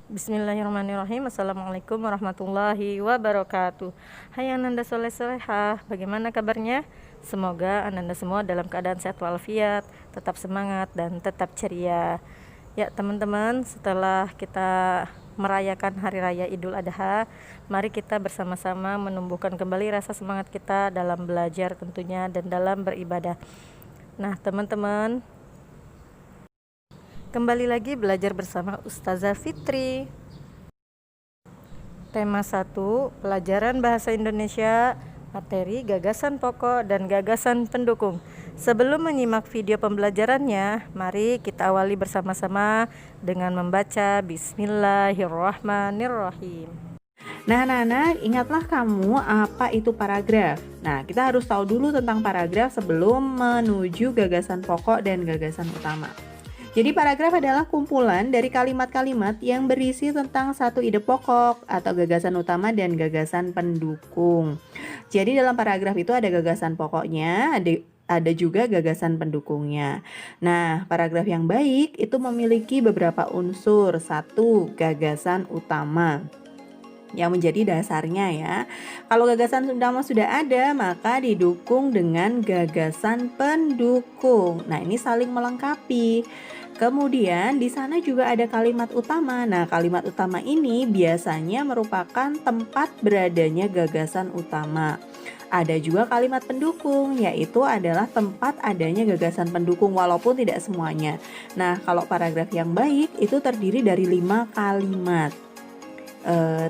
Bismillahirrahmanirrahim. Assalamualaikum warahmatullahi wabarakatuh. Hai Ananda Soleh Solehah, bagaimana kabarnya? Semoga Ananda semua dalam keadaan sehat walafiat, tetap semangat dan tetap ceria. Ya teman-teman, setelah kita merayakan Hari Raya Idul Adha, mari kita bersama-sama menumbuhkan kembali rasa semangat kita dalam belajar tentunya dan dalam beribadah. Nah teman-teman, kembali lagi belajar bersama Ustazah Fitri. Tema 1, pelajaran bahasa Indonesia, materi gagasan pokok dan gagasan pendukung. Sebelum menyimak video pembelajarannya, mari kita awali bersama-sama dengan membaca Bismillahirrahmanirrahim. Nah, anak-anak, ingatlah kamu apa itu paragraf. Nah, kita harus tahu dulu tentang paragraf sebelum menuju gagasan pokok dan gagasan utama. Jadi paragraf adalah kumpulan dari kalimat-kalimat yang berisi tentang satu ide pokok atau gagasan utama dan gagasan pendukung. Jadi dalam paragraf itu ada gagasan pokoknya, ada juga gagasan pendukungnya. Nah, paragraf yang baik itu memiliki beberapa unsur. Satu, gagasan utama yang menjadi dasarnya ya. Kalau gagasan utama sudah ada, maka didukung dengan gagasan pendukung. Nah, ini saling melengkapi. Kemudian di sana juga ada kalimat utama. Nah, kalimat utama ini biasanya merupakan tempat beradanya gagasan utama. Ada juga kalimat pendukung, yaitu adalah tempat adanya gagasan pendukung walaupun tidak semuanya. Nah, kalau paragraf yang baik itu terdiri dari 5 kalimat.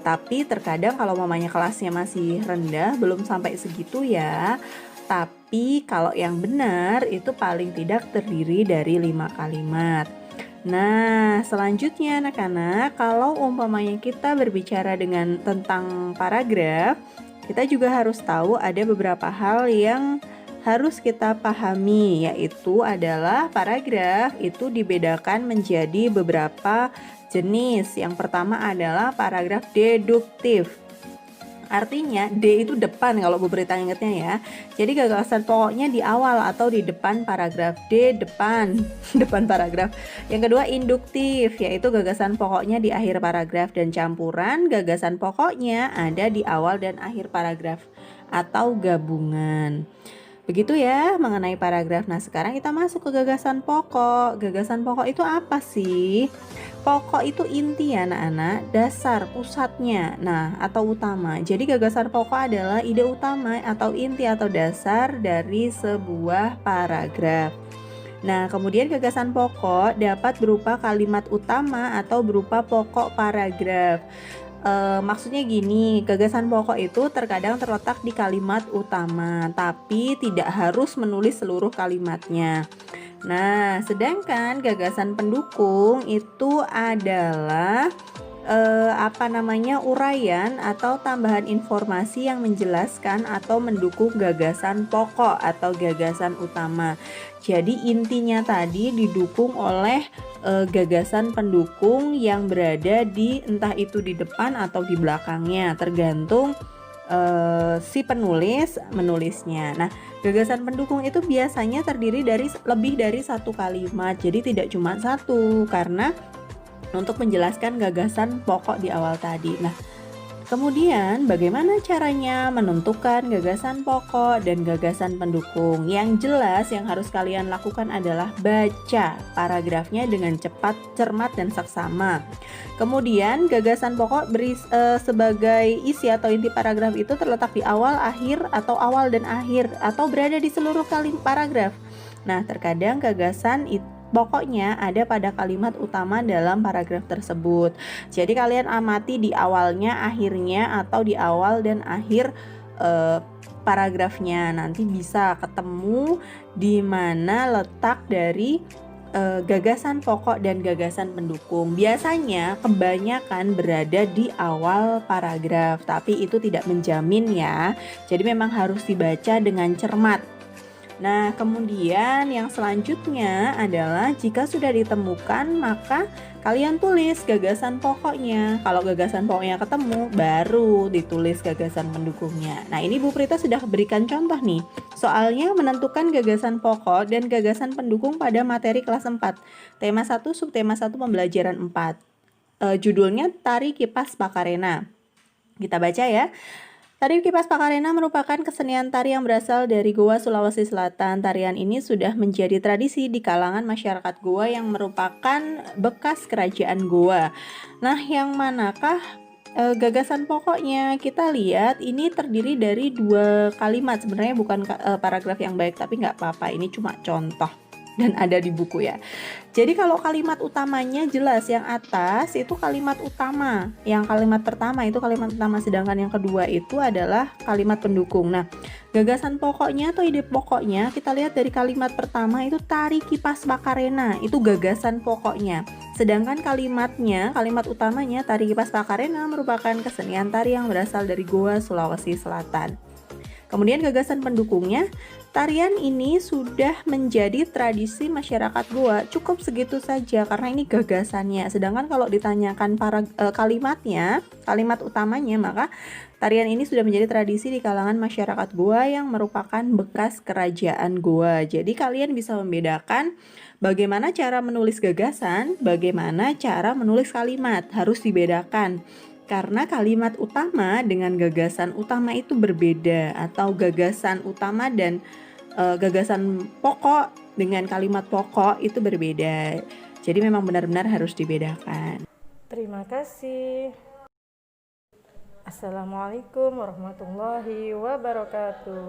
Tapi terkadang kalau mamanya kelasnya masih rendah, belum sampai segitu ya. Tapi kalau yang benar itu paling tidak terdiri dari 5 kalimat. Nah, selanjutnya anak-anak, kalau umpamanya kita berbicara tentang paragraf, kita juga harus tahu ada beberapa hal yang harus kita pahami, yaitu adalah paragraf itu dibedakan menjadi beberapa jenis. Yang pertama adalah paragraf deduktif. Artinya D itu depan kalau Bu Berita ingetnya ya. Jadi gagasan pokoknya di awal atau di depan paragraf. D depan depan paragraf. Yang kedua induktif, yaitu gagasan pokoknya di akhir paragraf, dan campuran gagasan pokoknya ada di awal dan akhir paragraf atau gabungan. Begitu ya mengenai paragraf. Nah, sekarang kita masuk ke gagasan pokok. Gagasan pokok itu apa sih? Pokok itu inti ya anak-anak, dasar, pusatnya, nah atau utama. Jadi gagasan pokok adalah ide utama atau inti atau dasar dari sebuah paragraf. Nah, kemudian gagasan pokok dapat berupa kalimat utama atau berupa pokok paragraf. Maksudnya gini, gagasan pokok itu terkadang terletak di kalimat utama, tapi tidak harus menulis seluruh kalimatnya. Nah, sedangkan gagasan pendukung itu adalah uraian atau tambahan informasi yang menjelaskan atau mendukung gagasan pokok atau gagasan utama. Jadi intinya tadi didukung oleh gagasan pendukung yang berada di entah itu di depan atau di belakangnya, tergantung si penulis menulisnya. Nah, gagasan pendukung itu biasanya terdiri dari lebih dari satu kalimat, jadi tidak cuma satu, karena untuk menjelaskan gagasan pokok di awal tadi. Nah, kemudian bagaimana caranya menentukan gagasan pokok dan gagasan pendukung? Yang jelas yang harus kalian lakukan adalah baca paragrafnya dengan cepat, cermat, dan saksama. Kemudian gagasan pokok sebagai isi atau inti paragraf itu terletak di awal, akhir, atau awal dan akhir, atau berada di seluruh kalimat paragraf. Nah, terkadang gagasan itu pokoknya ada pada kalimat utama dalam paragraf tersebut. Jadi kalian amati di awalnya, akhirnya, atau di awal dan akhir paragrafnya. Nanti bisa ketemu di mana letak dari gagasan pokok dan gagasan pendukung. Biasanya kebanyakan berada di awal paragraf, tapi itu tidak menjamin ya. Jadi memang harus dibaca dengan cermat. Nah, kemudian yang selanjutnya adalah jika sudah ditemukan, maka kalian tulis gagasan pokoknya. Kalau gagasan pokoknya ketemu, baru ditulis gagasan pendukungnya. Nah, ini Bu Prita sudah berikan contoh nih. Soalnya menentukan gagasan pokok dan gagasan pendukung pada materi kelas 4. Tema 1, subtema 1 pembelajaran 4. judulnya Tari Kipas Pakarena. Kita baca ya. Tari Kipas Pakarena merupakan kesenian tari yang berasal dari Goa, Sulawesi Selatan. Tarian ini sudah menjadi tradisi di kalangan masyarakat Goa yang merupakan bekas kerajaan Goa. Nah, yang manakah gagasan pokoknya? Kita lihat ini terdiri dari 2 kalimat. Sebenarnya bukan paragraf yang baik, tapi nggak apa-apa. Ini cuma contoh dan ada di buku ya. Jadi kalau kalimat utamanya jelas, yang atas itu kalimat utama, yang kalimat pertama itu kalimat utama, sedangkan yang kedua itu adalah kalimat pendukung. Nah, gagasan pokoknya atau ide pokoknya kita lihat dari kalimat pertama itu Tari Kipas Pakarena, itu gagasan pokoknya. Sedangkan kalimatnya, kalimat utamanya Tari Kipas Pakarena merupakan kesenian tari yang berasal dari Goa, Sulawesi Selatan. Kemudian gagasan pendukungnya, tarian ini sudah menjadi tradisi masyarakat Goa. Cukup segitu saja karena ini gagasannya. Sedangkan kalau ditanyakan kalimatnya, kalimat utamanya, maka tarian ini sudah menjadi tradisi di kalangan masyarakat Goa yang merupakan bekas kerajaan Goa. Jadi kalian bisa membedakan bagaimana cara menulis gagasan, bagaimana cara menulis kalimat. Harus dibedakan. Karena kalimat utama dengan gagasan utama itu berbeda, atau gagasan utama dan gagasan pokok dengan kalimat pokok itu berbeda. Jadi memang benar-benar harus dibedakan. Terima kasih. Assalamualaikum warahmatullahi wabarakatuh.